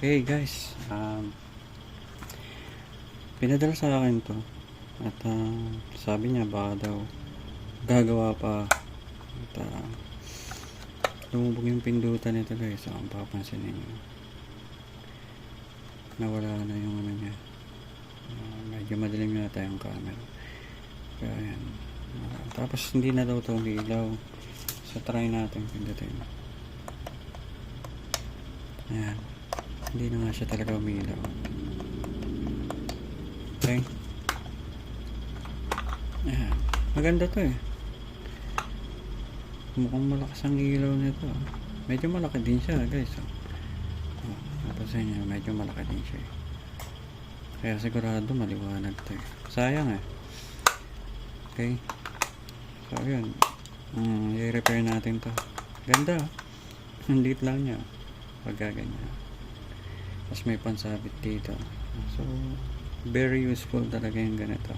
Okay guys, pinadala sa akin to at sabi niya baka daw gagawa pa at lumubog yung pindutan nito guys. Ang papansin ninyo, nawala na yung ano niya. Medyo madilim yata yung camera, kaya yan. Tapos hindi na daw ito umilaw, so try natin pindutin. Ayan, hindi na nga siya talaga umilaw. Okay, ayan, maganda to eh. Mukhang malakas ang ilaw nito. Medyo malaki din siya guys. Napansin niyo, medyo malaki din siya. Kaya sigurado maliwanag to eh. Sayang eh. Okay, so yun, i-repair natin to. Ganda, ang liit lang niya pag ganyan. Tapos may pansabit dito, so very useful talaga yung ganito.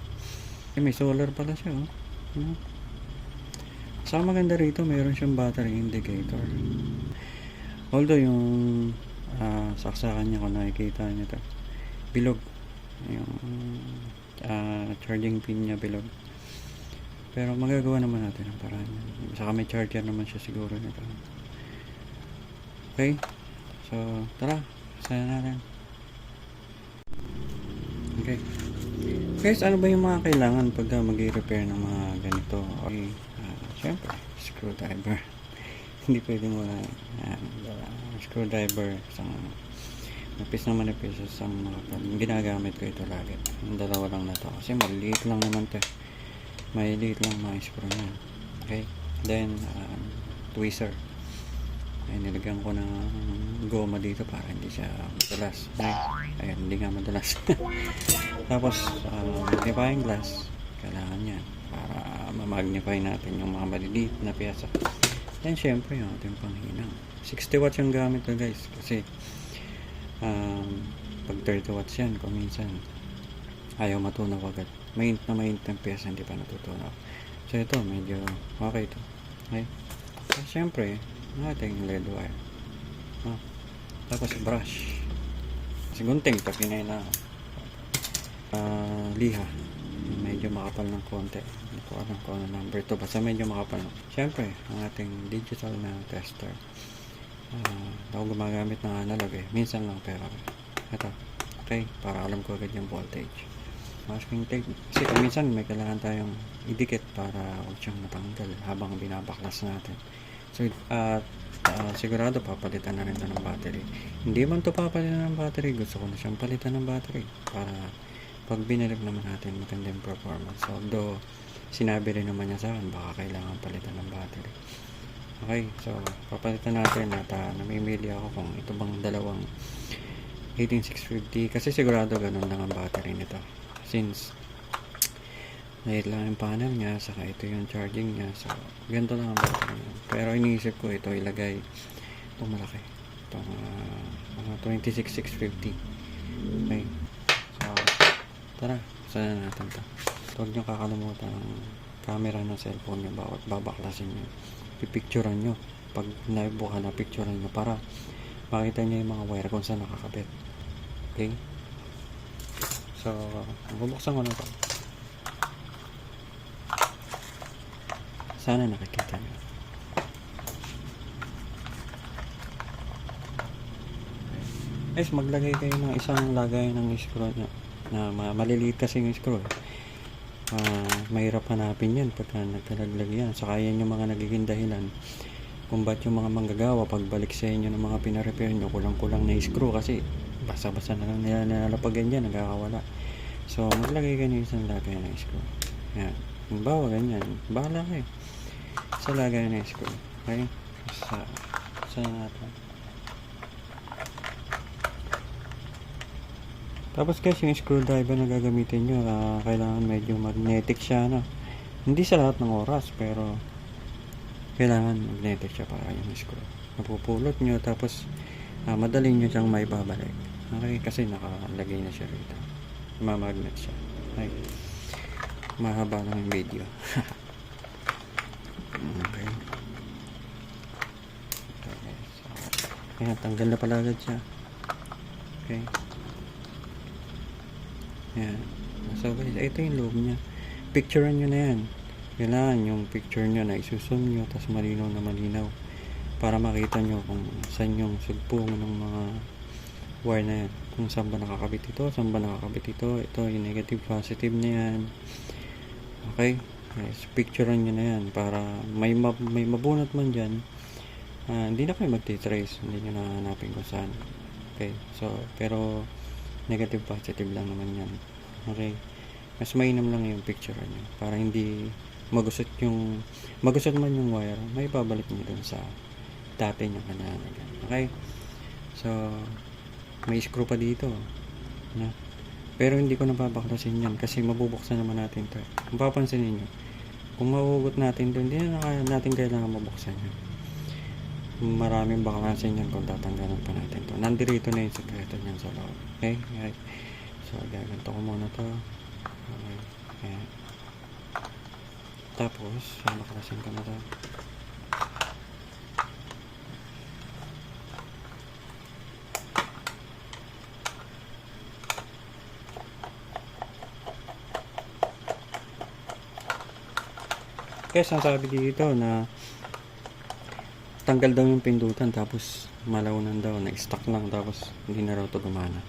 May solar pala siya oh. So maganda rito, mayroon siyang battery indicator. Although yung saksakan niya, kung nakikita niyo to, bilog yung charging pin niya, bilog. Pero magagawa naman natin ang paraan. Saka may charger naman siya siguro nito. Okay, so tara, sana natin. Okay guys, ano ba yung mga kailangan pag mag-i-repair ng mga ganito? Okay, syempre screwdriver. Hindi pwedeng wala. Screwdriver, isang manipis na manipis, isang ginagamit ko ito lagi. Yung dalawa lang na to kasi maliit lang naman to. Maliit lang mga screw na. Okay, then tweezer. Ay, nilagyan ko ng goma dito para hindi siya madulas. Ayan, hindi nga madulas. Tapos magnifying glass, kailangan yan para ma-magnify natin yung mga maliliit na piyesa. Then syempre yung ating panghinang 60 watts yung gamit ko guys, kasi pag 30 watts yan, kung minsan ayaw matunaw agad, mainit na piyesa hindi pa natutunaw. So ito medyo okay ito. Okay, so syempre ang ating LED wire, tapos brush, sigunting pag pinailangan, liha, medyo makapal ng konti. Hindi ko alam kung ano number to, basta medyo makapal. Syempre ang ating digital na tester. Ako gumagamit ng analog eh, minsan lang, pero ito, okay, para alam ko agad yung voltage. Masking tape, kasi kung minsan may kailangan tayong idikit para huwag siyang matanggal habang binabaklas natin. So sigurado papalitan na rin ito ng battery. Hindi man ito papalitan ng battery, gusto ko na siyang palitan ng battery para pag binilip naman natin maganda yung performance. Although sinabi rin naman niya sa akin baka kailangan palitan ng battery. Okay, so papalitan natin at namimili ako kung ito bang dalawang 18650, kasi sigurado ganun lang ang battery nito, since light lang yung panel niya, saka ito yung charging niya, so ganito lang ang battery niya. Pero iniisip ko ito ilagay itong malaki, itong mga 26650. Okay, so tara, sana natin ito. Huwag nyo kakalimutan ang camera ng cellphone nyo bawat babaklasin nyo, pipicturean nyo pag naibuka na, picturean nyo para makita nyo yung mga wire kung saan nakakabit. Okay, so bubuksan ko na ito. Sana nakikita nyo. Guys, maglagay kayo ng isang lagay ng screw na maliliit kasi yung screw. Mahirap hanapin yan pagka nagkalaglag yan. Saka yan yung mga nagiging dahilan kung ba't yung mga manggagawa pagbalik sa inyo ng mga pinarepair nyo, kulang-kulang na screw kasi basa-basa na lang nila nalalapagan dyan, nagkakawala. So maglagay kayo ng isang lagay ng screw. Yan, yung bawa ganyan, bahala kayo sa lagay ng screw. Okay, sa natin. Tapos guys, yung screwdriver na gagamitin nyo, kailangan medyo magnetic siya, no? Hindi sa lahat ng oras, pero kailangan magnetic siya para yung screw napupulot nyo, tapos madali nyo siyang may babalik. Okay, kasi nakalagay na siya rito, mamagnet siya. Okay, mahaba lang yung video. Okay, ayan, tanggal na pala agad siya. Okay. Yan. So guys, ito yung loob niya. Picturean nyo na yan. Kailangan yung picture nyo na isusum nyo, tapos malinaw na malinaw, para makita nyo kung saan yung sugpong ng mga wire na yan, kung saan ba nakakabit ito, saan ba nakakabit ito yung negative, positive na yan. Okay, guys, picturean nyo na yan para may mabunot man dyan, hindi na kayo magtitrace, hindi nyo na hanapin kung saan. Okay, so pero negative, positive lang naman yan. Okay, mas mainam lang yung picture nyo para hindi magusot man yung wire, may babalik nyo dun sa dati nyo kanyan. Okay, so may screw pa dito na, pero hindi ko nababaklasin yan kasi mabubuksan naman natin to. Kung papansin niyo, kung mahugot natin to, hindi na natin kailangan mabuksan yan. Maraming baklasin yan kung tatanggalan pa natin to. Nandito na yung sekreto niyan sa loob. Okay, right. So gaganto ko muna to. Okay. Ayan. Tapos baklasin ko na to. Kasi sabi dito na tanggal daw yung pindutan, tapos malaunan daw, na-stuck lang, tapos hindi na raw to gumana,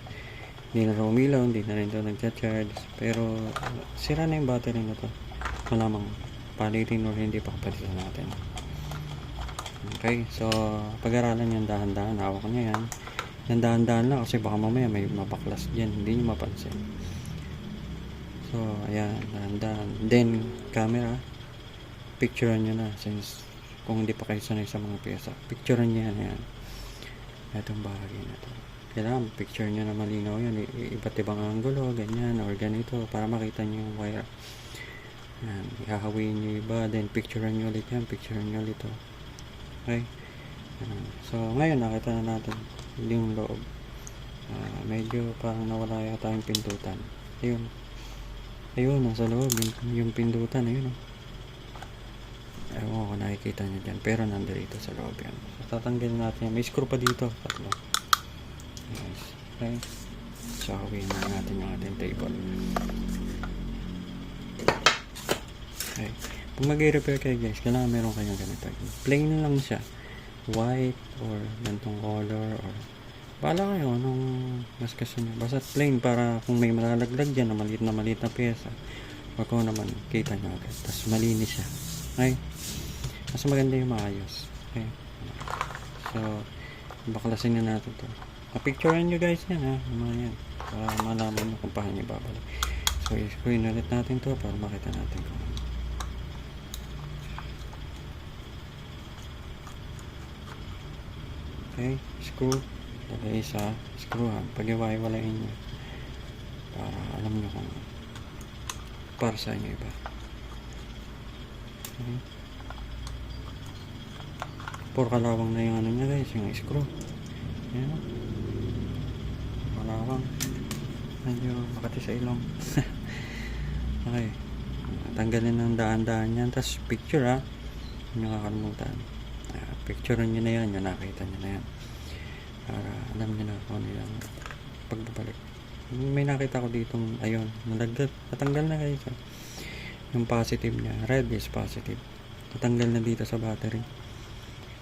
hindi na raw umilaw, hindi na rin daw nag-charge. Pero sira na yung battery na to, malamang palitin or hindi pa kapalitan natin. Okay, so pag-aralan yan dahan-dahan, hawak niya yan, yan dahan-dahan lang kasi baka mamaya may mabaklas dyan, hindi nyo mapansin. So ayan, dahan-dahan. Then camera, picturean nyo na, since kung hindi pa kayo sanay sa mga pyesa, picturean nyo yan. Itong bahagi na to, kailangan picture nyo na malinaw yan, iba't ibang angulo, ganyan or ganito, para makita nyo yung wire. Yan, ihahawin nyo iba, then picturean nyo ulit yan, picturean nyo ulit to. Okay, so ngayon nakita na natin yung loob. Medyo parang nawala yata yung pindutan. Ayun, nasa loob yung pindutan, ayun. Ewan ko nakikita nyo dyan, pero nandito sa loob yan. So tatanggalin natin yan, may screw pa dito, tatlo. Yes. Okay, so hawin na natin yung ating table. Okay, kung mag-repair kayo guys, kailangan meron kayong ganito. Plain lang siya, white or gantong color, or bahala kayo anong mas gusto nyo, basta plain, para kung may malalaglag dyan na maliit na pyesa, wag ko naman kita nyo agad, tapos malinis siya. Okay, mas maganda yung maayos. Okay, so baklasin na natin to. Picturean nyo guys yan ha, mga yan, para malaman nyo kung paano nyo babalik. So i-screen ulit natin to para makita natin kung okay, screw, lagay sa screw ha, pag-iwaiwalain nyo para alam nyo kung para sa inyo iba. Okay, puro kalawang na yung ano nya guys, yung screw. Ayan, kalawang, medyo makati sa ilong. Okay, tanggalin ng daan-daan yan, tapos picture ha, hindi nyo kakalimutan. Picturean nyo na yan, yung nakita nyo na yan, para alam nyo na kung ano yung pagbabalik. May nakita ko ditong ayun, natanggal na guys. Yung positive nya, red is positive, natanggal na dito sa battery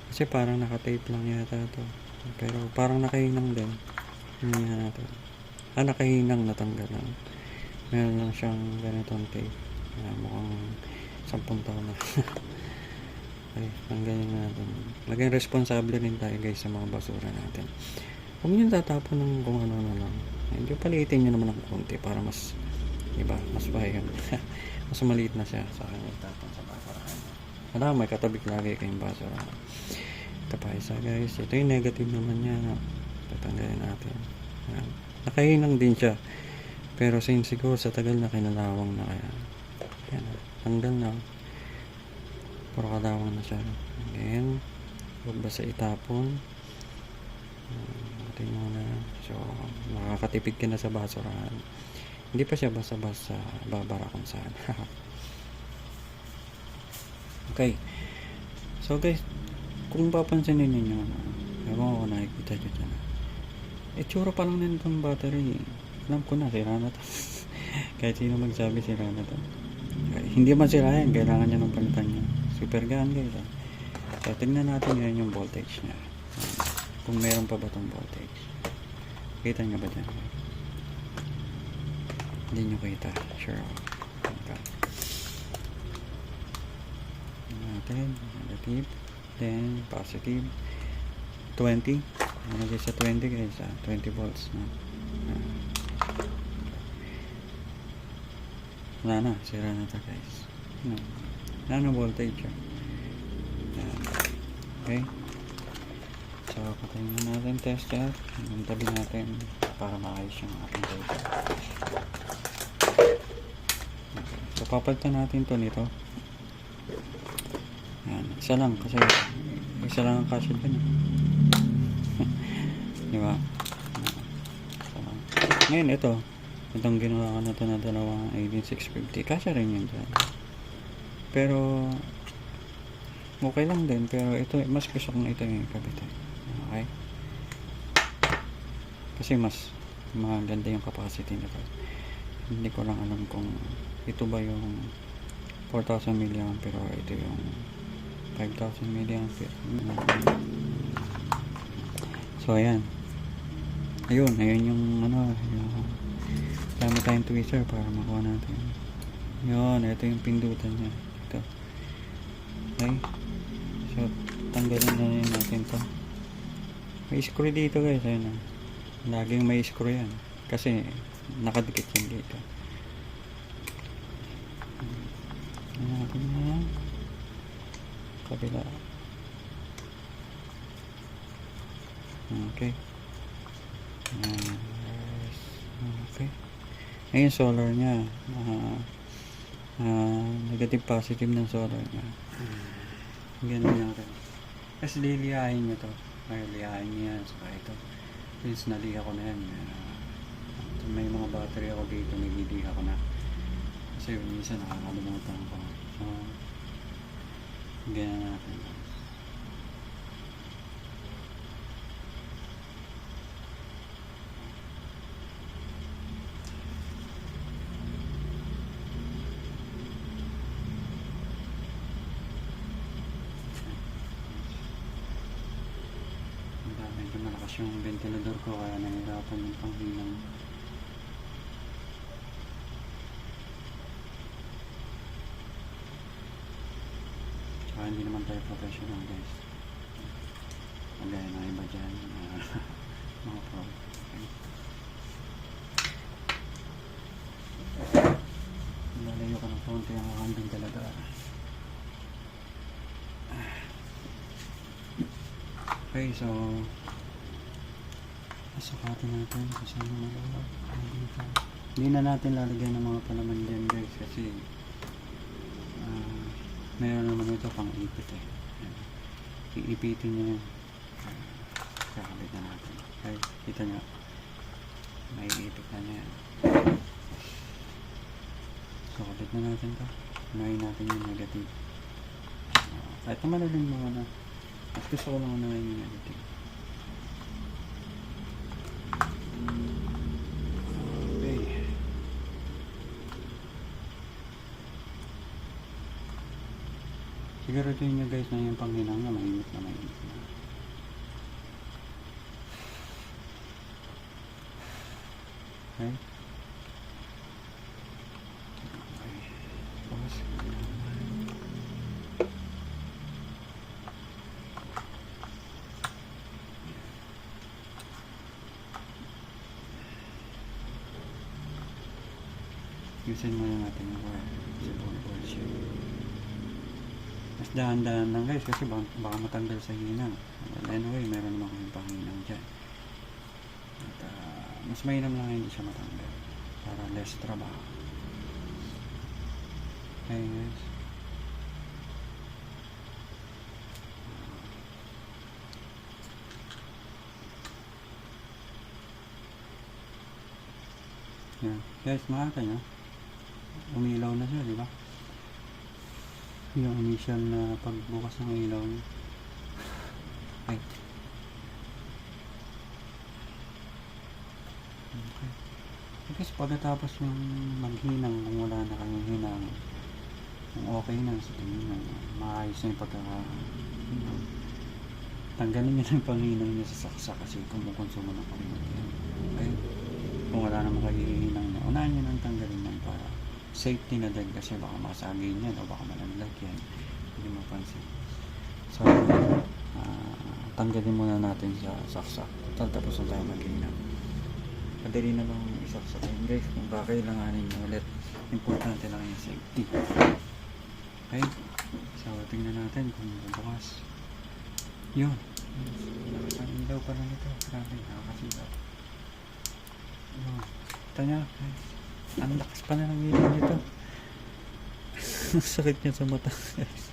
kasi parang nakatape lang yata to, pero parang nakahinang din. Nakahinang, natanggal lang, meron lang siyang ganitong tape, mukhang 10 taon na. Okay, tanggalin natin. Maging responsable rin tayo guys sa mga basura natin. Huwag nyo tatapon ng kung ano na lang. Hindi, paliitin nyo naman ng konti para mas iba, mas bayan. Mas maliit na siya sa kanya itapon sa basurahan. Alam, may katabik lagi kayong basura. Ito pa isa guys, ito yung negative naman niya. Tatanggalin natin. Ayan. Nakahinang din siya, pero since siguro sa tagal na kinalawang na kaya, ayan, tanggal na, puro kalawang na siya. Again, huwag basta itapon. Natin muna. So makakatipid ka na sa basurahan, hindi pa siya basta-basta babara kung saan. Okay, so guys, kung papansinin ninyo, ewan ko nakikita nyo dyan, Tsura pa lang na itong battery. Alam ko na, sira na to. Kahit sino magsabi, sira na to. Hindi man sira yan, kailangan niya ng palitan niya. Super gaan guys. So, tingnan natin ngayon yung voltage niya. Kung meron pa ba itong voltage. Kita niyo ba dyan? Hindi nyo kita. Sure. Okay. Natin, negative. Then, positive. 20. Nalagay sa 20 guys. 20 volts. Wala na. Sira na ito guys. Wala na voltage. Okay. So, patayin na natin tester. Yung tabi natin para maayos yung ating voltage. Okay. So, papalitan natin to nito. Yan. Isa lang kasi isa lang ang kasya dyan. Diba? So, ngayon itong ginawa ko na ito na dalawang 18650 kasya rin yun dyan. Pero okay lang din, pero ito mas gusto kong ito yung kabit. Okay? Kasi mas maganda yung capacity nito. Hindi ko lang alam kung ito ba yung 4,000 mAh pero ito yung 5,000 mAh. So ayan. Ayun yung yung dami tayong tweezer para makuha natin. Yun, ito yung pindutan niya. Ito. Okay. So, tanggalin na rin natin to. May screw dito guys. Ayun na. Laging may screw yan. Kasi, nakadikit yan dito. Ayan natin na. Kabila. Okay. Okay. Ayun solar niya. Negative positive ng solar niya. Ganun lang rin. Kasi liliyahin niya to. Ay, liyahin niya yan. Saka ito. Since naliha ko na yan. May mga battery ako dito. Nililiha ko na. Kasi minsan nakakalimutan ko. So, ganyan natin. Medyo malakas yung ventilador ko kaya nahirapan yung panghinang. Tsaka hindi naman tayo professional guys. Magaya na iba dyan. Mga pro. Lalayo ka ng konti ang kakandang talaga. Okay, so sakatin natin kasi hindi na natin lalagyan ng mga palaman dyan guys kasi meron naman ito pang ipit iipitin nyo yan. Kakabit na natin. Okay, kita nyo may ipit na nyo yan. So kabit na natin ito. Unahin natin yung negative. Kahit naman na din mga na at gusto ko lang unahin yung negative. Siguraduhin nyo guys na yung panghinang na mainit na. Okay. Yusin muna natin yung wire. Mas dahan-dahan lang guys kasi baka matanggal sa hinang. Well, anyway, meron naman kayong panghinang dyan. At mas mainam lang hindi siya matanggal para less trabaho. Okay guys. Yan. Guys, makaka nyo. Umilaw na siya, di ba? Yung initial na pagbukas ng ilaw niya. Okay. Okay. Tapos pagkatapos yung maghinang, kung wala na kayong hinang, kung okay na sa tingin nyo, maayos na yung tanggalin nyo na yung panghinang nyo sa saksa kasi kumukonsumo ng panghinang yan. Okay? Kung wala naman kayo hihinang na, unahan nyo nang tanggalin yan para safety na din kasi baka masagin yan o baka malaglag yan. Hindi mapansin. So, tanggalin muna natin sa saksa. Tapos na tayo maghinang. Madali na lang isaksak yun guys kung kakailanganin nyo ulit. Importante lang yung safety. Okay? So, tingnan natin kung bubukas. Yun. Ang ilaw pala nito. Grabe, nakakasigaw. Yun. Kita nyo, guys. Ang lakas pala ng ilaw nito. Sakit niya sa mata, guys.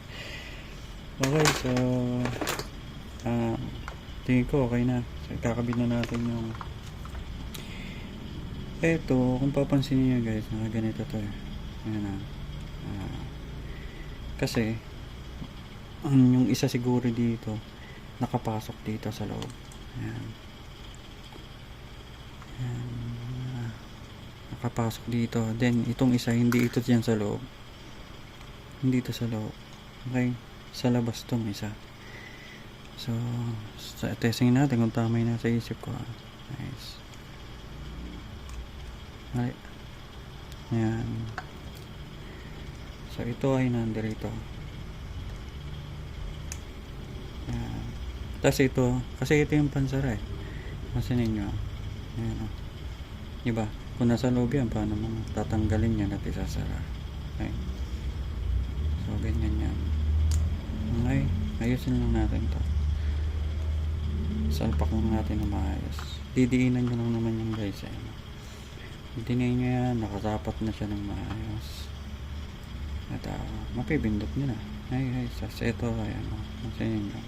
Okay, so tingin ko okay na. So, kakabit na natin yung eto, kung papansin niyo guys, nakaganito to eh. Ayan na. Kasi yung isa siguro dito nakapasok dito sa loob. Ayan. Ayan. Nakapasok dito. Then itong isa hindi ito diyan sa loob. Hindi ito sa loob. Okay? Sa labas tong isa. So, testing natin kung tama yung nasa isip ko. Nice. Ayan. So ito ay nandito. Ayan. Tapos ito, kasi ito yung pansara eh. Masin ninyo. Ayan o. Diba? Kung nasa loob yan, paano mo tatanggalin yan at isasara. Okay. So ganyan yan. Okay. Ayusin lang natin to. Salpak lang natin na maayos. Didiinan nyo lang naman yung guys eh. Dinayin nyo yan, nakasapat na siya ng maayos. At mapibindot nyo na. Ay, sas, ito, ayan, masayin nyo.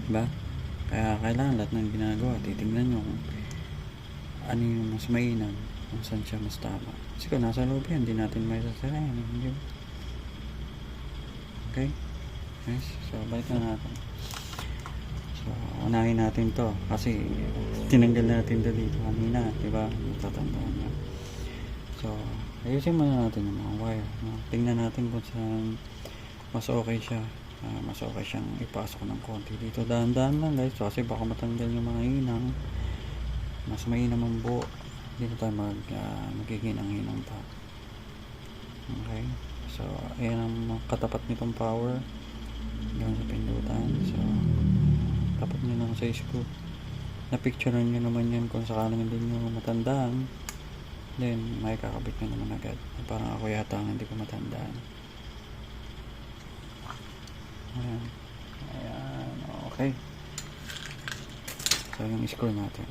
Diba? Kaya kailangan lahat ng ginagawa, titignan nyo kung ano yung mas mainam, kung saan siya mas tama. Kasi kung nasa loob yan, hindi natin may sasarayan. Hindi. Okay? Yes, so balik na natin. So, unahin natin to kasi tinanggal natin to dito kanina, diba? Matatandaan nyo. So, ayusin muna natin yung mga wire. No? Tingnan natin kung saan mas okay siya. Mas okay siyang ipasok ng konti dito. Dahan-dahan lang guys kasi baka matanggal yung mga hinang. Mas mainam ang buo. Hindi na tayo maghihinang-hinang pa. Okay? So, ayan ang katapat nitong power. Diyan sa pindutan. So, tapat nyo lang sa screw. Na-picturean nyo naman yan kung sakalang hindi nyo matandaan. Then, may kakabit nyo naman agad. Parang ako yata ang hindi ko matandaan. Ayan. Ayan. Okay. So, yung screw natin.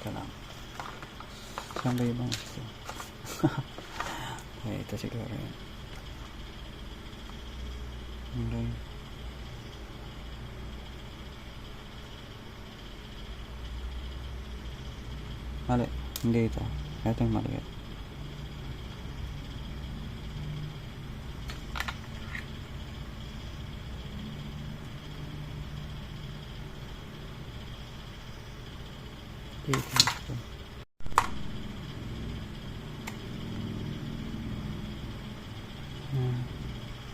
Ito lang. Saan ba ibang screw? Okay, ito siguro yan. Okay. Mali. Hindi ito. Ito yung maliit. Dito ito.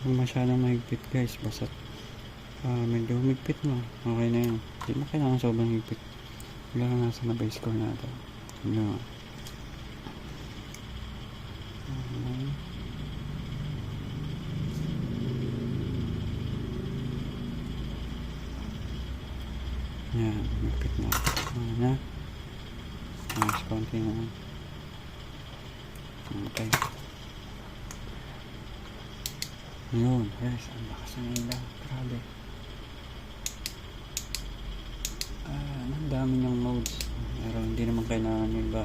Kung masyadong mahigpit guys, basta medyo humigpit mo. Okay na yun. Hindi mo kailangan sobrang higpit. Wala na nasa na base score natin. Ano? Yan, higpit na. Ano na? Mas konti na. Okay. Yun, guys, ang lakas ng ilaw. Grabe. Ang dami niyang modes. Pero hindi naman kailangan yung iba.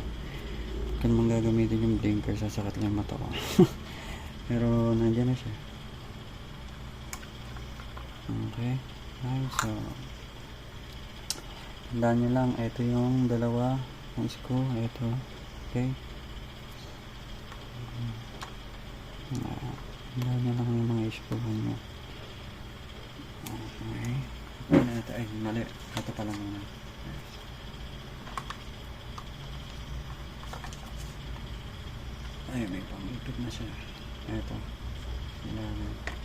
Kung naman gagamitin yung blinker, sasakat lang yung mata ko. Pero nandiyan na siya. Okay. So tandaan nyo lang, ito yung dalawa ng screw. Ito. Okay. Tandaan nyo lang yung mga screw nyo. Okay. Ito ay mali. Ito pala muna. Ay, may pang-ipit na siya. Ito. Kailangan.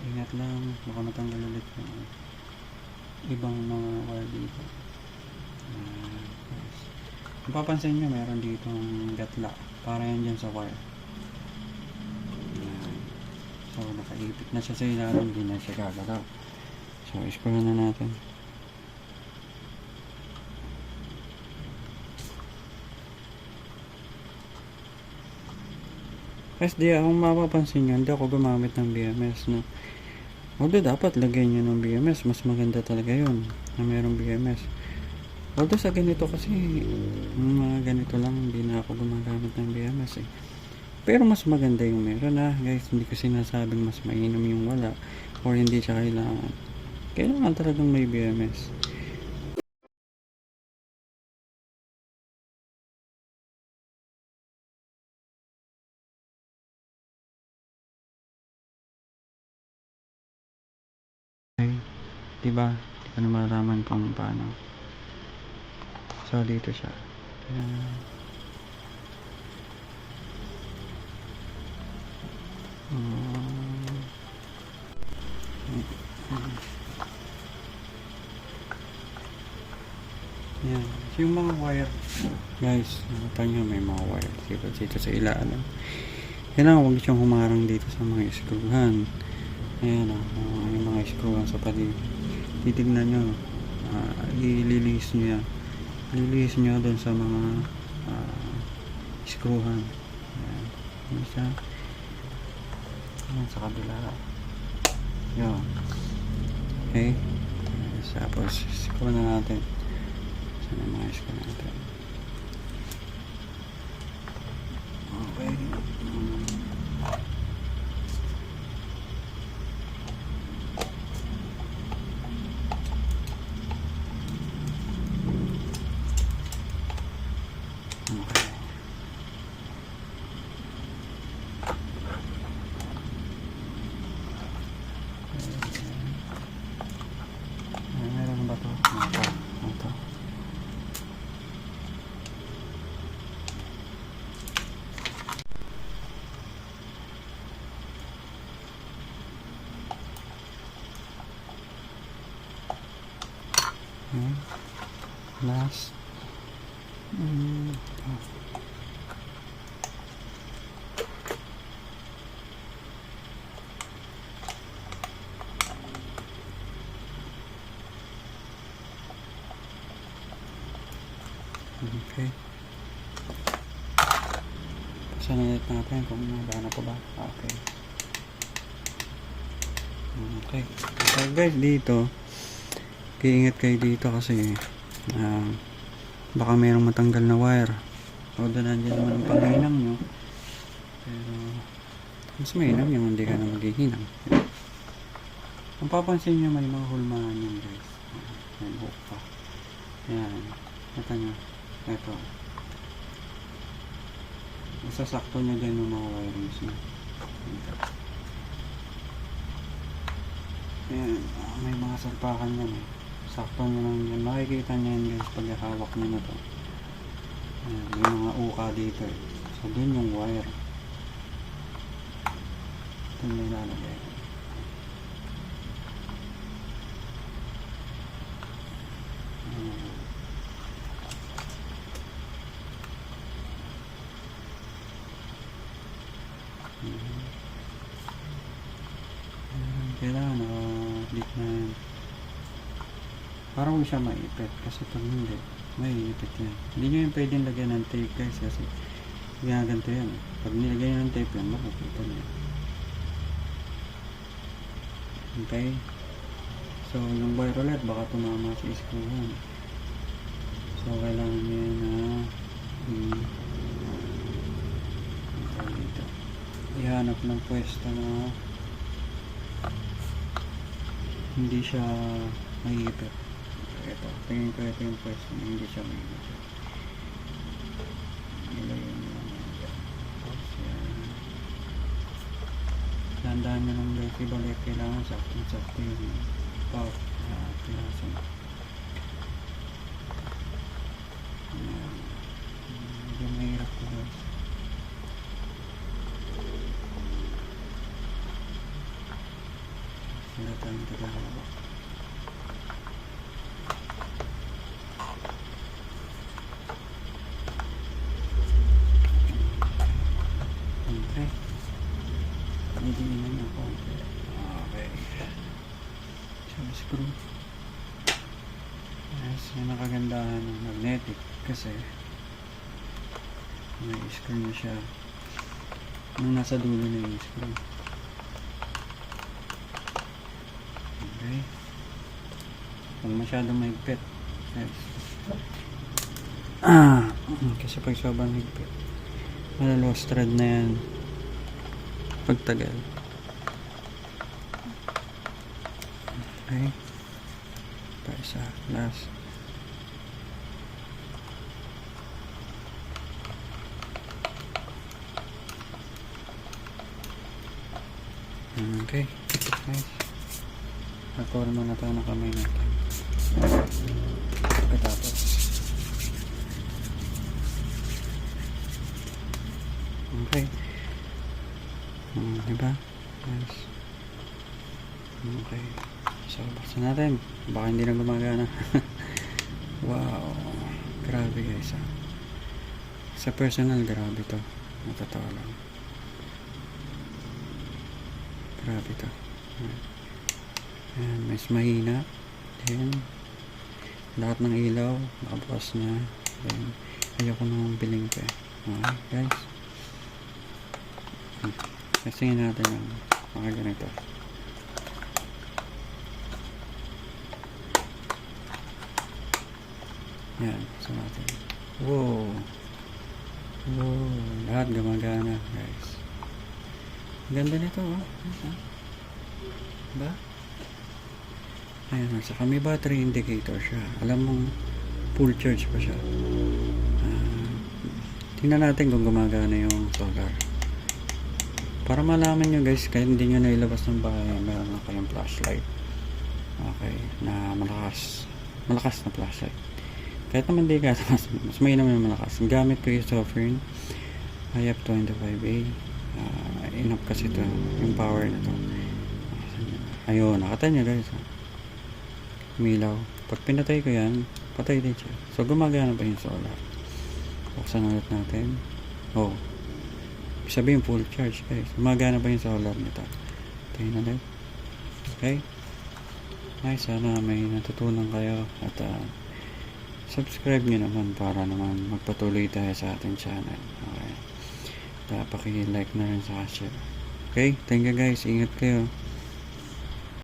Ingat lang. Baka matanggal ulit yung ibang mga wire dito. Yes. Mapapansin nyo, meron dito ang gatla. Para yan dyan sa wire. So, nakaipit na siya sa ilalim, hindi na siya gagalaw. So, screw na natin. SD, kung mapapansin nyo, hindi ako gumamit ng BMS, no? Although, dapat lagay nyo ng BMS. Mas maganda talaga yun, na mayroong BMS. Although, sa ganito kasi, mga ganito lang, hindi na ako gumagamit ng BMS, eh. Pero mas maganda yung meron guys, hindi ko sinasabing mas mainam yung wala or hindi siya kailangan. Kailangan talagang may BMS. Okay, diba? Hindi ko na malaman kung paano. So dito siya. Yan. Yung mga wire, guys, nakita nyo may mga wire dito sa ilalim. Kailangan huwag siyang humarang dito sa mga screwhan. Ayan yung mga screwhan sa paligid. Titignan nyo, ililinis nyo yan. Ililinis nyo doon sa mga screwhan. Ayan. Ayan siya. Ayan sa kabila. Yun. Okay. Tapos, screw na natin. Sana mga screw natin. Okay. Last. Okay. Pasanulit natin kung nagana pa ba. Okay. Okay. So guys, dito iingat kayo dito kasi baka mayroong matanggal na wire. Although nandiyan naman ang panghinang nyo, pero mas mainam yung hindi ka na maghihinang. Kung papansin nyo, may mga hulmahan yan guys. May hook pa. Ayan. Ito nyo. Ito. Masasakto nyo din yung mga wirings nyo. Ayan. May mga salpakan yan eh. Sakto nyo lang yan. Makikita nyo yan guys pag hawak nyo na to. Ayan, may mga uka dito eh. So dun yung wire. Ito yung nilalagay. Kailangan nakadip na yan. Parang siya maipit kasi pag hindi, maiipit yan. Hindi nyo yung pwedeng lagyan ng tape guys kasi ginaganto yan. Pag nilagay nyo ng tape yan, makikita nyo. Okay? So, yung wire ulit, baka tumama sa screw-han. So, kailangan nyo yan na ihanap ng pwesto na hindi siya maiipit. ito. Tingin ko ito yung pwesto na hindi siya may video. Ilayin mo lang yan dyan. Tapos yan. Landaan nyo lang guys. Ibalik kailangan sakto yung power. Pinaso na. Ayan. Medyo mahirap ko guys. Sila tayong tagahawak. Okay. Didiinan ako. Okay. So, screw. Yes, yung nakagandahan ng magnetic kasi may screw na siya nung nasa dulo na yung screw. Okay. Huwag masyadong mahigpit. Yes. Kasi pag sobrang higpit malalos thread na yan pagtagal. Okay. Pa isa. Last. Okay. Nice. Nakuha naman na tayo ng kamay natin. Pagkatapos. Okay. Diba? Nice. Okay. So, buksan natin. Baka hindi na gumagana. Wow. Grabe guys. Sa personal, grabe to. Natatawa lang. Grabe to. Ayan, mas mahina. Then, lahat ng ilaw, nakabukas niya. Then, ayoko nang biling pa eh. Okay, guys. Testingin natin yung mga ganito. Yan, so natin. Wow! Wow! Lahat gumagana, guys. Ganda nito, oh. Diba? Ayan, saka may battery indicator siya. Alam mong full charge pa siya. Tingnan natin kung gumagana yung solar. Para malaman nyo guys, kahit hindi nyo nailabas ng bahay, meron na kayong flashlight. Okay, na malakas na flashlight. Kahit naman di ka, mas may naman yung malakas. Gamit ko yung Sofirn IF25A. Enough kasi ito, yung power na ito. Ayun, nakatay nyo guys. Umilaw. Pag pinatay ko yan, patay din siya. So gumagana pa yung solar. Buksan ulit natin. Oh, sabihin full charge guys. Gumagana pa yung solar nito. Tayo na ulit. Okay. Nice, sana may natutunan kayo. At subscribe nyo naman para naman magpatuloy tayo sa ating channel. Okay. Paki-like na rin sa share. Okay, thank you guys. Ingat kayo.